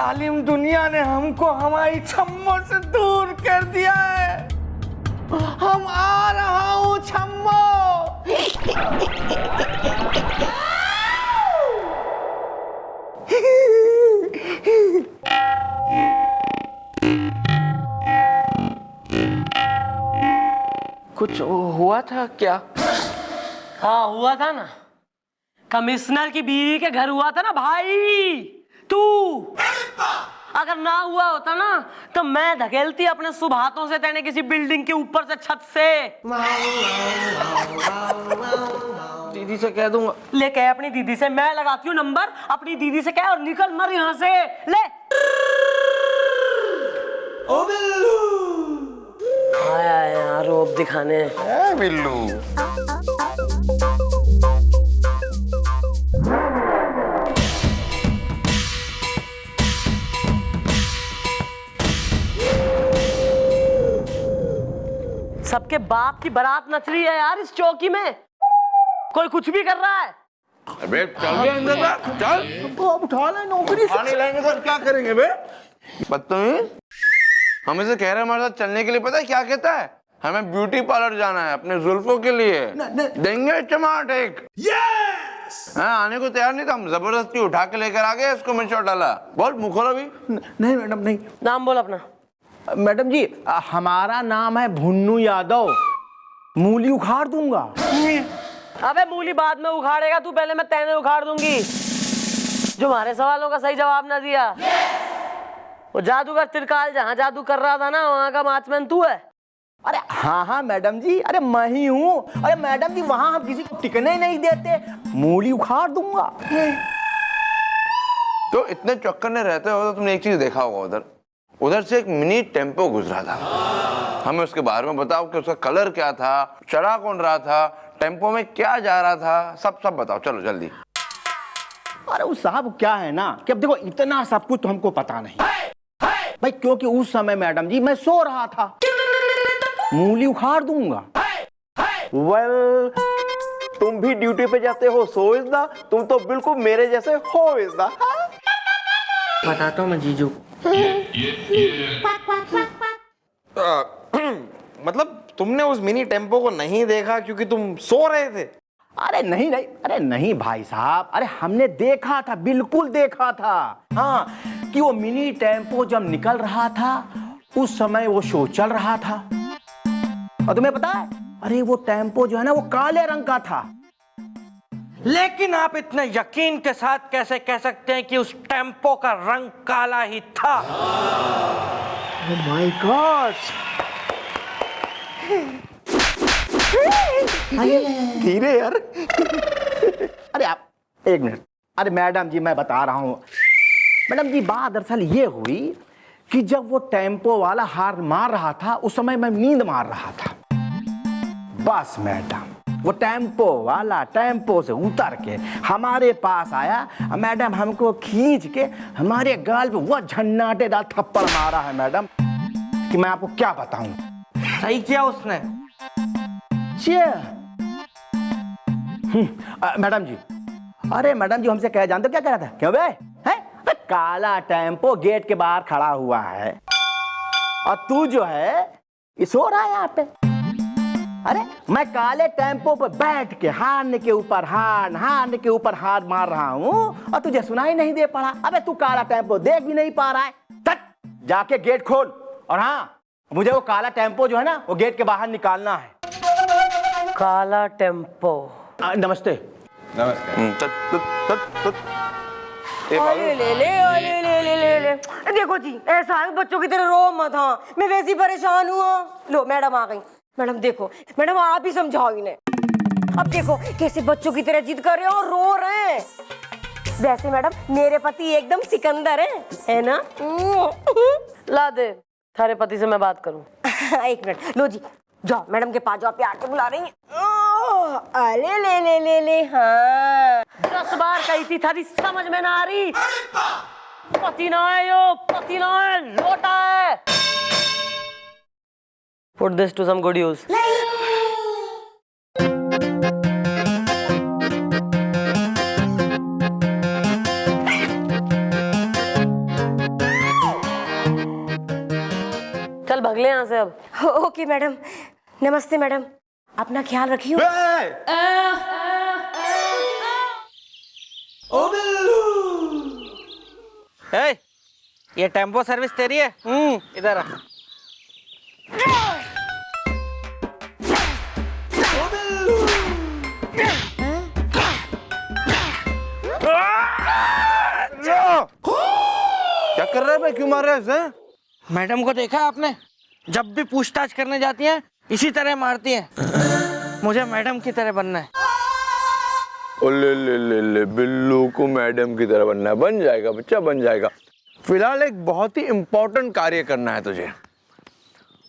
जालिम दुनिया ने हमको हमारी छम्मो से दूर कर दिया है। हम आ रहा हूँ छम्मो। कुछ हुआ था क्या? हाँ हुआ था ना, कमिश्नर की बीवी के घर हुआ था ना भाई। तू अगर ना हुआ होता ना तो मैं धकेलती अपने शुभ हाथों से तेने किसी बिल्डिंग के ऊपर से, छत से। दीदी से कह दूंगा। ले कह अपनी दीदी से, मैं लगाती हूँ नंबर, अपनी दीदी से कह और निकल मर यहाँ से। ले ओ बिल्लू आया यहाँ रोब दिखाने। बिल्लू सबके बाप की बारात नच रही है यार इस चौकी में, कोई कुछ भी कर रहा है। अबे चल बे अंदर बैठ, चल। तो अब उठा ले, नौकरी से नहीं लेंगे तो क्या करेंगे बे? बदतमीज, हम इसे कह रहे हैं हमारे साथ चलने के लिए, पता है क्या कहता है? हमें ब्यूटी पार्लर जाना है अपने जुल्फों के लिए। देंगे चमाट एक। हाँ, आने को तैयार नहीं था, हम जबरदस्ती उठा के लेकर आ गए, इसको मिर्च डाला। बोल मुंह खोलो भी। नहीं मैडम नहीं। नाम बोल अपना। मैडम जी हमारा नाम है भुन्नू यादव, मूली उखाड़ दूंगा। अबे मूली बाद में उखाड़ेगा तू, पहले मैं तेने उखाड़ दूंगी जो हमारे सवालों का सही जवाब ना दिया। वो जादूगर त्रिकाल जहाँ जादू कर रहा था ना, वहाँ का वॉचमैन तू है? अरे हाँ हाँ मैडम जी, अरे मैं ही हूँ। अरे मैडम जी वहाँ हम किसी को टिकने ही नहीं देते, मूली उखाड़ दूंगा। तो इतने चक्कर रहते हो तो तुमने एक चीज देखा होगा, उधर से एक मिनी टेम्पो गुजरा था। हमें उसके बारे में बताओ कि उसका कलर क्या था, चला कौन रहा था, टेम्पो में क्या जा रहा था, सब बताओ, चलो जल्दी। अरे उस साहब क्या है ना कि अब देखो इतना सब कुछ तो हमको पता नहीं भाई, क्योंकि उस समय मैडम जी मैं सो रहा था। मूली उखाड़ दूंगा। वेल, तुम भी ड्यूटी पे जाते हो, सो इज द, तुम तो बिल्कुल मेरे जैसे हो इज द। बताता हूँ मैं जीजू। मतलब तुमने उस मिनी टेम्पो को नहीं देखा क्योंकि तुम सो रहे थे? अरे नहीं नहीं, अरे नहीं भाई साहब, अरे हमने देखा था, बिल्कुल देखा था। हाँ, कि वो मिनी टेम्पो जब निकल रहा था उस समय वो शो चल रहा था। और तुम्हें पता है, अरे वो टेम्पो जो है ना वो काले रंग का था। लेकिन आप इतने यकीन के साथ कैसे कह सकते हैं कि उस टेम्पो का रंग काला ही था? Oh my God. धीरे यार। अरे आप एक मिनट। अरे मैडम जी मैं बता रहा हूँ। मैडम जी बात दरअसल ये हुई कि जब वो टेम्पो वाला हार मार रहा था उस समय मैं नींद मार रहा था। बस मैडम वो टेम्पो वाला टेम्पो से उतर के हमारे पास आया। मैडम हमको खींच के हमारे गाल पे वो झन्नाटेदार थप्पड़ मारा है मैडम कि मैं आपको क्या बताऊं। सही किया उसने। मैडम जी, अरे मैडम जी हमसे कह जानते क्या कह रहा था? क्यों बे है? काला टेम्पो गेट के बाहर खड़ा हुआ है और तू जो है सो रहा है यहाँ पे। अरे मैं काले टेम्पो पे बैठ के हारने के ऊपर हार मार रहा हूँ और तुझे सुनाई नहीं दे पड़ा। अबे तू काला टेम्पो देख भी नहीं पा रहा है। तक जाके गेट खोल। और हाँ, मुझे वो काला टेम्पो जो है ना वो गेट के बाहर निकालना है। काला टेम्पो। नमस्ते। ले। देखो जी ऐसा है, बच्चों की तरह रो मत। हाँ मैं वैसी परेशान हूँ। लो मैडम आ गई। मैडम देखो, मैडम आप ही समझाओ इन्हें। अब देखो कैसे बच्चों की तरह जिद कर रहे हो और रो रहे हैं। वैसे मैडम मेरे पति एकदम सिकंदर है ना? ला दे, थारे पति से मैं बात करूं। एक मिनट। लो जी जाओ मैडम के पास जाओ, प्यार से बुला रही हैं। ले ले ले ले ले। हाँ 10 बार कही थी, थारी समझ में ना आ रही। पति ना है यो, पति ना है, लोटा है। Put this to some good use. यहाँ से अब। ओके मैडम, नमस्ते मैडम, अपना ख्याल रखियो। ए, ये टेम्पो सर्विस तेरी है? इधर आ। क्या कर रहा है बे? क्यों मार रहा है इसे? मैडम को देखा आपने? जब भी पूछताछ करने जाती हैं इसी तरह मारती हैं। मुझे मैडम की तरह बनना है। ओ ले बिल्लू को मैडम की तरह बनना है। बन जाएगा बच्चा, बन जाएगा। फिलहाल एक बहुत ही इंपॉर्टेंट कार्य करना है तुझे।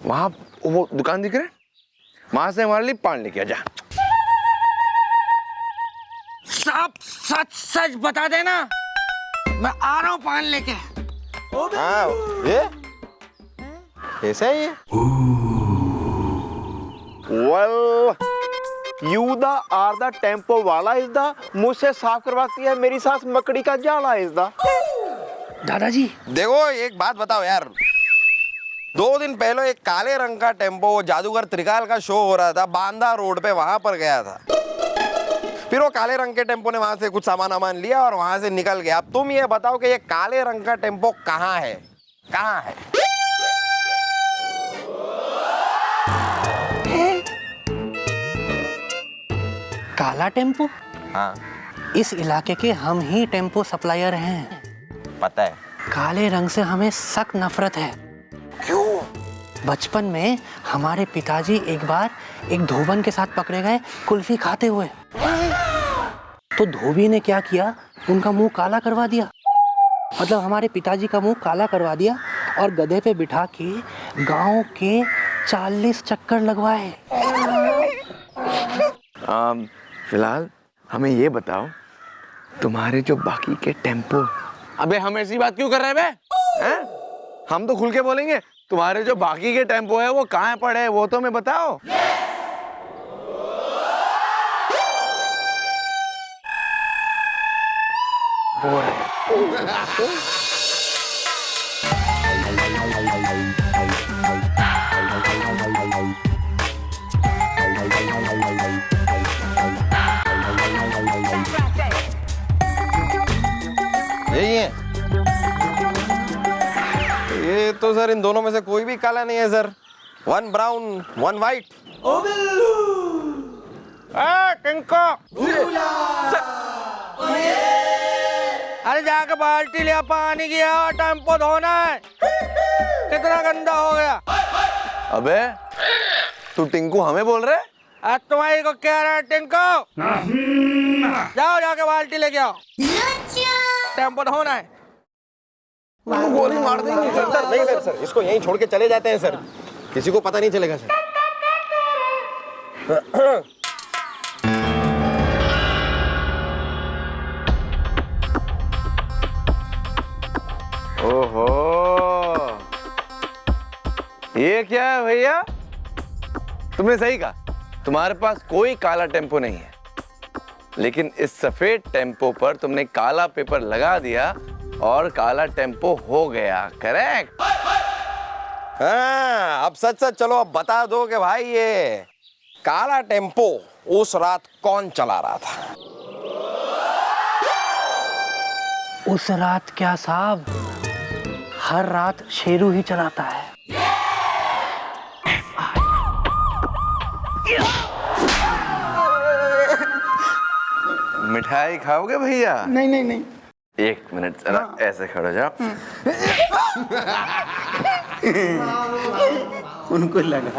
वहां वो दुकान दिख रहा है, वहां से हमारे लिए पान लेके आ जा। साफ सच सच बता देना, मैं आ रहा हूँ पान लेके। हाँ, ये ऐसा ही है। Well, you the are the tempo वाला इज द, मुझसे साफ करवाती है मेरी सास मकड़ी का जाला इज द। दादाजी देखो एक बात बताओ यार, 2 दिन पहले एक काले रंग का टेम्पो, वो जादूगर त्रिकाल का शो हो रहा था बांदा रोड पे, वहां पर गया था। फिर वो काले रंग के टेम्पो ने वहां से कुछ सामान लिया और वहां से निकल गया। अब तुम ये बताओ कि ये काले रंग का टेम्पो कहाँ है? कहाँ है? काला टेम्पो? हाँ इस इलाके के हम ही टेम्पो सप्लायर हैं। पता है। काले रंग से हमें सख्त नफरत है। क्यों? बचपन में हमारे पिताजी एक बार एक धोबन के साथ पकड़े गए कुल्फी खाते हुए। तो धोबी ने क्या किया, उनका मुंह काला करवा दिया। मतलब हमारे पिताजी का मुंह काला करवा दिया और गधे पे बिठा के गांव के 40 चक्कर लगवाए। फिलहाल हमें ये बताओ, तुम्हारे जो बाकी के टेम्पो। अबे हम ऐसी बात क्यों कर रहे हैं बे? हैं? हम तो खुल के बोलेंगे। तुम्हारे जो बाकी के टेम्पो है वो कहाँ पड़े हैं, वो तो हमें बताओ। यही है। ये तो सर इन दोनों में से कोई भी काला नहीं है सर। 1 brown 1 white. टिंको, अरे जाके बाल्टी लिया पानी की और टेम्पो धोना है। कितना गंदा हो गया। अबे तू टिंकू हमें बोल रहे? आज तुम्हारी को क्या रहा है टिंको? जाओ जाके बाल्टी लेके आओ, टेम्पो धोना है। गोली मार देंगे सर। नहीं सर, सर इसको यहीं छोड़ के चले जाते हैं सर, किसी को पता नहीं चलेगा सर। ओहो, ये क्या है भैया? तुमने सही कहा, तुम्हारे पास कोई काला टेम्पो नहीं है, लेकिन इस सफेद टेम्पो पर तुमने काला पेपर लगा दिया और काला टेम्पो हो गया। करेक्ट? हाँ, अब सच सच चलो अब बता दो कि भाई ये काला टेम्पो उस रात कौन चला रहा था? उस रात क्या साहब, हर रात शेरू ही चलाता है। मिठाई खाओगे भैया? नहीं नहीं नहीं। 1 मिनट जरा ऐसे खड़े हो जाओ। उनको लगा।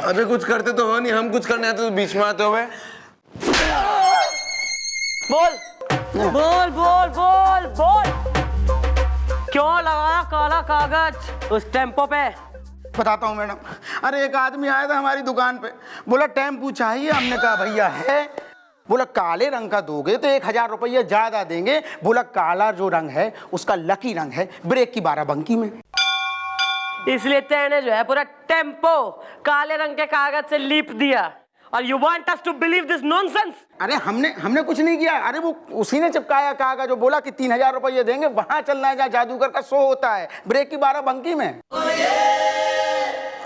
अबे कुछ करते तो हो नहीं, हम कुछ करने आते तो बीच में आते हो बे। बोल बोल बोल बोल बोल, क्यों लगाया काला कागज उस टेम्पो पे? बताता हूँ मैडम। अरे एक आदमी आया था हमारी दुकान पे, बोला टेम्पू चाहिए। हमने कहा भैया है। बोला काले रंग का दोगे तो 1000 रुपया ज्यादा देंगे। बोला काला जो रंग है उसका लकी रंग है, ब्रेक की 12 बंकी में। इसलिए तेने जो है पूरा टेम्पो काले रंग के कागज से लीप दिया और you want us to believe this nonsense? अरे हमने कुछ नहीं किया। अरे वो उसी ने चिपकाया कागज, जो बोला कि 3000 रुपये देंगे, वहां चलना है जहाँ जादूगर का शो होता है, ब्रेक की 12 बंकी में।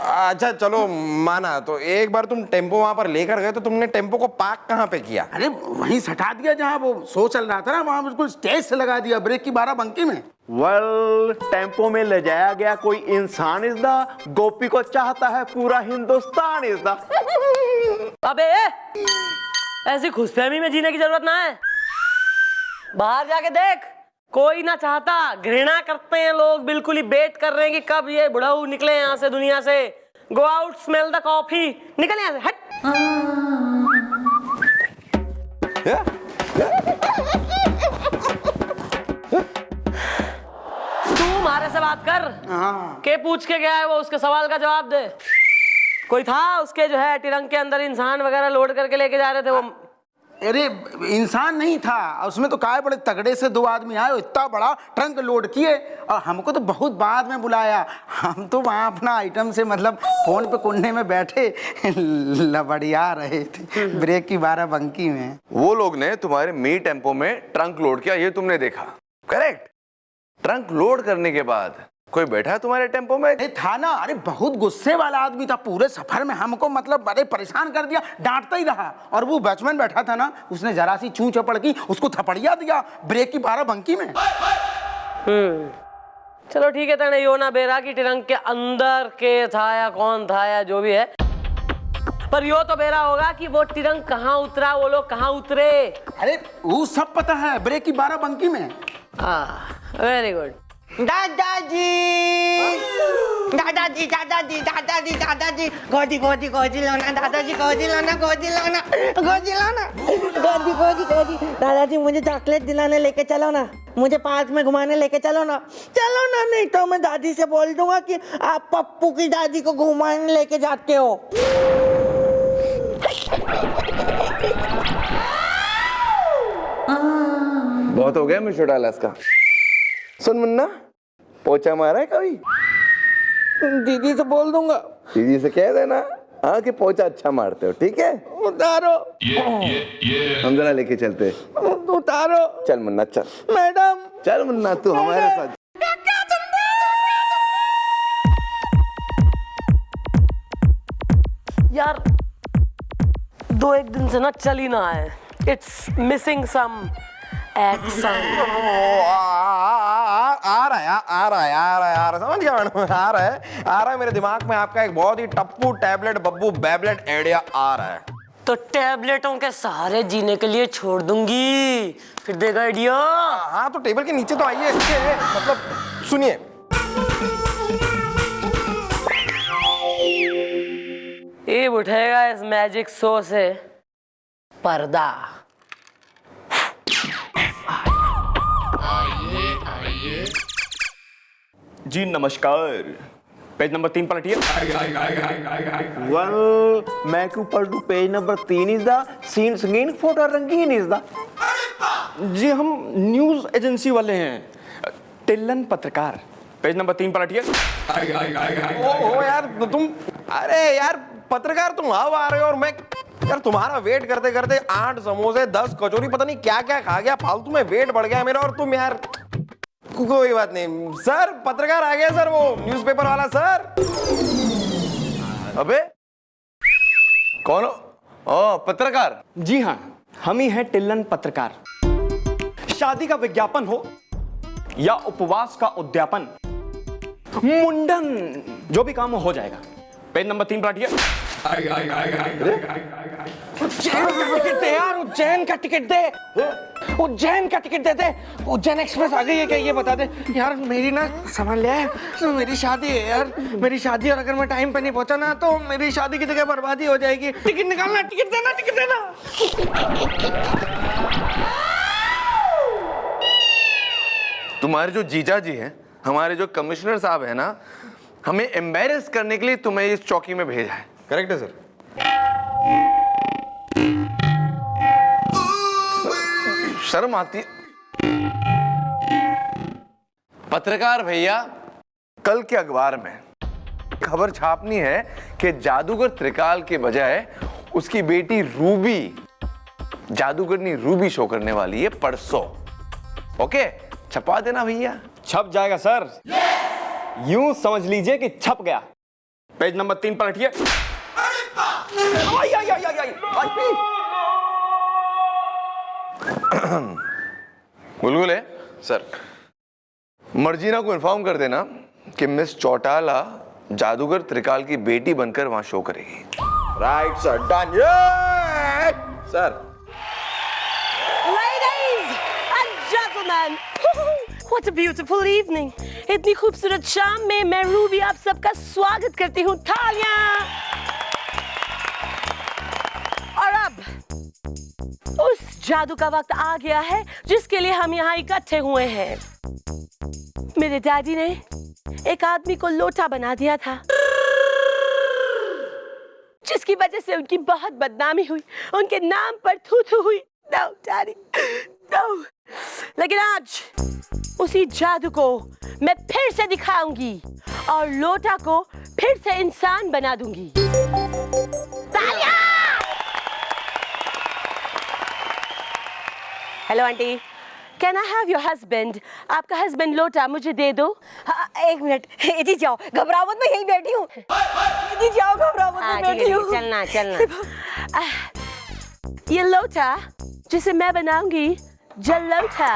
अच्छा चलो माना, तो एक बार तुम टेम्पो वहां पर लेकर गए तो तुमने टेम्पो को पार्क कहाँ पे किया? अरे वहीं सटा दिया जहाँ वो शो चल रहा था ना, वहां बिल्कुल स्टेज से लगा दिया, ब्रेक की 12 बंकी में। वेल, टेम्पो में ले जाया गया कोई इंसान इस दा, गोपी को चाहता है पूरा हिंदुस्तान इस दा। अबे ऐसी खुशफहमी में जीने की जरूरत ना है, बाहर जाके देख, कोई ना चाहता, घृणा करते हैं लोग, बिल्कुल ही वेट कर रहे हैं कि कब ये बुढ़ाऊ निकले यहाँ से, दुनिया से। Go out, smell the coffee, निकल यहाँ से, हट। तू हमारे से बात कर, के पूछ के गया है वो, उसके सवाल का जवाब दे। कोई था उसके जो है तिरंग के अंदर इंसान वगैरह लोड करके लेके जा रहे थे वो? अरे इंसान नहीं था उसमें, तो काय बड़े तगड़े से 2 आदमी आए, इतना बड़ा ट्रंक लोड किए, और हमको तो बहुत बाद में बुलाया। हम तो वहाँ अपना आइटम से मतलब फोन पे कुन्ने में बैठे लबड़िया रहे थे ब्रेक की 12 बंकी में। वो लोग ने तुम्हारे मी टेम्पो में ट्रंक लोड किया, ये तुमने देखा, करेक्ट? ट्रंक लोड करने के बाद कोई बैठा है तुम्हारे टेम्पो में? अरे था ना, अरे बहुत गुस्से वाला आदमी था, पूरे सफर में हमको मतलब बड़े परेशान कर दिया, डांटता ही रहा। और वो बैट्समैन बैठा था ना, उसने जरा सी चू चपड़ की उसको थपड़िया दिया ब्रेक की 12 बंकी में। चलो ठीक है, तेने यो ना बेरा कि तिरंग के अंदर के था या कौन था या जो भी है, पर यो तो बेरा होगा कि वो तिरंग कहाँ उतरा, वो लोग कहाँ उतरे। अरे वो सब पता है, ब्रेक की 12 बंकी में। Very good. दादाजी दादाजी दादाजी दादाजी दादाजी गोदी गोदी गोदी लाना, दादाजी गोदी लाना, गोदी लाना, गोदी लाना, गोदी गोदी गोदी। दादाजी मुझे चॉकलेट दिलाने लेके चलो ना, मुझे पार्क में घुमाने लेके चलो ना, चलो ना, नहीं तो मैं दादी से बोल दूंगा कि आप पप्पू की दादी को घुमाने लेके जाते हो। बहुत हो गया मिस्टर डालस का। सुन मुन्ना, पोछा मारा है कभी? दीदी से बोल दूंगा। दीदी से कह देना हाँ कि पोछा अच्छा मारते हो, ठीक है? उतारो, हम जरा लेके चलते। उतारो। चल मुन्ना चल। मैडम चल मुन्ना तू हमारे साथ। यार 2-1 दिन से ना चल ही ना है, इट्स मिसिंग सम एक्शन। आ रहा है, समझ गया मैडम, आ रहा है मेरे दिमाग में आपका एक बहुत ही टप्पू टैबलेट बब्बू बैबलेट आइडिया आ रहा है। तो टैबलेटों के सहारे जीने के लिए छोड़ दूंगी, फिर देगा आइडिया। हाँ तो टेबल के नीचे तो आइए, इसके मतलब सुनिए। ये उठेगा इस मैजिक शो से पर्दा। जी नमस्कार, पेज नंबर 3 पलटिए। वेल, मैं क्यों पलटू? Page number 3 is the scene संगीन फोटो रंगीन इज द। जी हम न्यूज एजेंसी वाले हैं, टिल्लन पत्रकार। Page number 3 पलटिए। ओ यार तो तुम, अरे यार पत्रकार तुम अब आ रहे हो और मैं यार तुम्हारा वेट करते करते 8 समोसे 10 कचौरी पता नहीं क्या क्या खा गया, फालतू में वेट बढ़ गया मेरा। और तुम यार कोई बात नहीं सर, पत्रकार आ गया सर, वो न्यूज़पेपर वाला सर। अबे कौन हो? ओ पत्रकार। जी हाँ, हम ही हैं टिल्लन पत्रकार। शादी का विज्ञापन हो या उपवास का उद्यापन, मुंडन, जो भी काम हो जाएगा। Page number 3 पलटिए। यार उज्जैन का टिकट दे, उज्जैन का टिकट दे दे। उज्जैन एक्सप्रेस आ गई है क्या, ये बता दे यार। मेरी ना समझ ले, मेरी शादी है यार, मेरी शादी, और अगर मैं टाइम पे नहीं पहुंचा ना तो मेरी शादी की जगह बर्बादी हो जाएगी। टिकट निकालना, टिकट देना, टिकट देना। तुम्हारे जो जीजा जी हैं, हमारे जो कमिश्नर साहब है ना, हमें एम्बैरेस करने के लिए तुम्हें इस चौकी में भेजा है। करेक्ट है सर। शर्म आती? पत्रकार भैया, कल के अखबार में खबर छापनी है कि जादूगर त्रिकाल के बजाय उसकी बेटी रूबी, जादूगरनी रूबी शो करने वाली है परसों। ओके, छपवा देना भैया। छप जाएगा सर। यूं समझ लीजिए कि छप गया। पेज नंबर 3 पर हटिए। बुलबुल है सर। मर्जीना को इन्फॉर्म कर देना कि मिस चौटाला जादूगर त्रिकाल की बेटी बनकर वहां शो करेगी। Right sir, done. Sir Ladies and gentlemen, what a beautiful evening. इतनी खूबसूरत शाम में मैं रूबी आप सबका स्वागत करती हूँ। तालियां। और अब उस जादू का वक्त आ गया है जिसके लिए हम यहाँ इकट्ठे हुए हैं। मेरे डैडी ने एक आदमी को लोटा बना दिया था, जिसकी वजह से उनकी बहुत बदनामी हुई, उनके नाम पर थू-थू हुई। No, daddy, no. लेकिन आज उसी जादू को मैं फिर से दिखाऊंगी और लोटा को फिर से इंसान बना दूंगी। तालियां! Hello aunty, can I have your husband? आपका हस्बैंड लोटा मुझे दे दो। हाँ, एक मिनट। इधर जाओ, घबराओ मत, मैं यहीं बैठी हूँ। इधर जाओ, घबराओ मत, मैं बैठी हूँ। चलना चलना। ये लोटा जिसे मैं बनाऊंगी Jalota.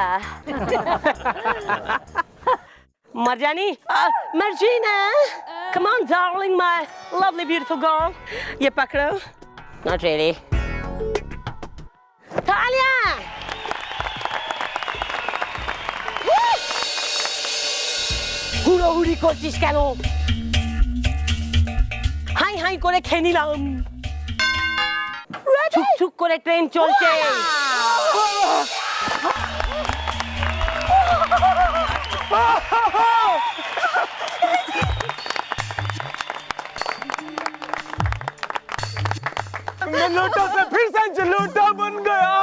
मर्जानी, Marjina, come on darling, my lovely beautiful girl. ये पकड़ो। Not really. तालियां! হুড়োহুড়ি করছিস কেন? হাই হাই করে খেয়ে নিলাম। ছুক ছুক করে ট্রেন চলছে। मैं लोटा से फिर से जलोटा बन गया।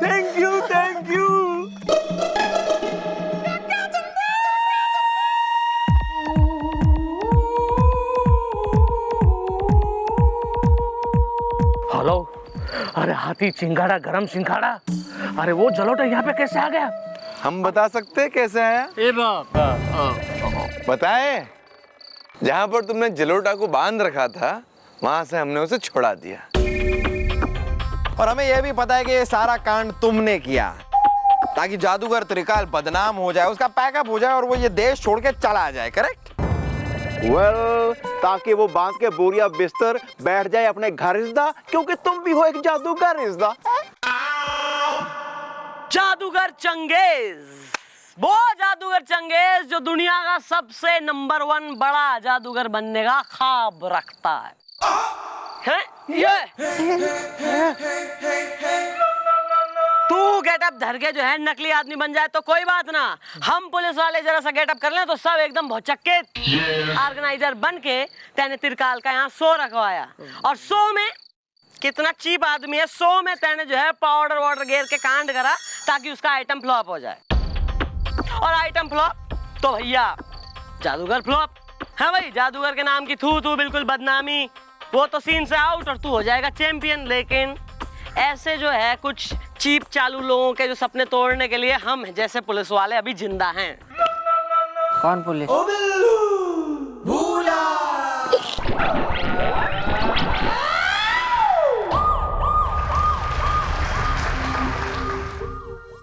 Thank you, thank you. Hello, अरे हाथी चिंगाड़ा गरम सिंघाड़ा, अरे वो जलोटा यहाँ पे कैसे आ गया? हम बता सकते हैं कैसे आया? बताए, जहां पर तुमने जलोटा को बांध रखा था वहां से हमने उसे छुड़ा दिया। और हमें यह भी पता है कि ये सारा कांड तुमने किया ताकि जादूगर त्रिकाल बदनाम हो जाए, उसका पैकअप हो जाए और वो ये देश छोड़ के चला जाए। करेक्ट? ताकि वो बांध के बोरिया बिस्तर बैठ जाए अपने घर रिश्ता, क्योंकि तुम भी हो एक जादूगर रिश्ता। जादूगर चंगेज, वो जादूगर चंगेज जो दुनिया का सबसे नंबर 1 बड़ा जादूगर बनने का ख्वाब रखता है। हैं? ये तू गेटअप धर के जो है नकली आदमी बन जाए तो कोई बात ना, हम पुलिस वाले जरा सा गेटअप कर लें तो सब एकदम भौचक्के ऑर्गेनाइजर बन के तैने त्रिकाल का यहाँ शो रखवाया। और शो में कितना चीप आदमी है, शो में तैने जो है पाउडर वाउडर गेर के कांड करा ताकि उसका आइटम फ्लॉप हो जाए। और आइटम फ्लॉप तो भैया जादूगर फ्लॉप। हाँ भाई, जादूगर के नाम की थू थू बिल्कुल बदनामी, वो तो सीन से आउट और तू हो जाएगा चैंपियन। लेकिन ऐसे जो है कुछ चीप चालू लोगों के जो सपने तोड़ने के लिए हम जैसे पुलिस वाले अभी जिंदा हैं। कौन पुलिस?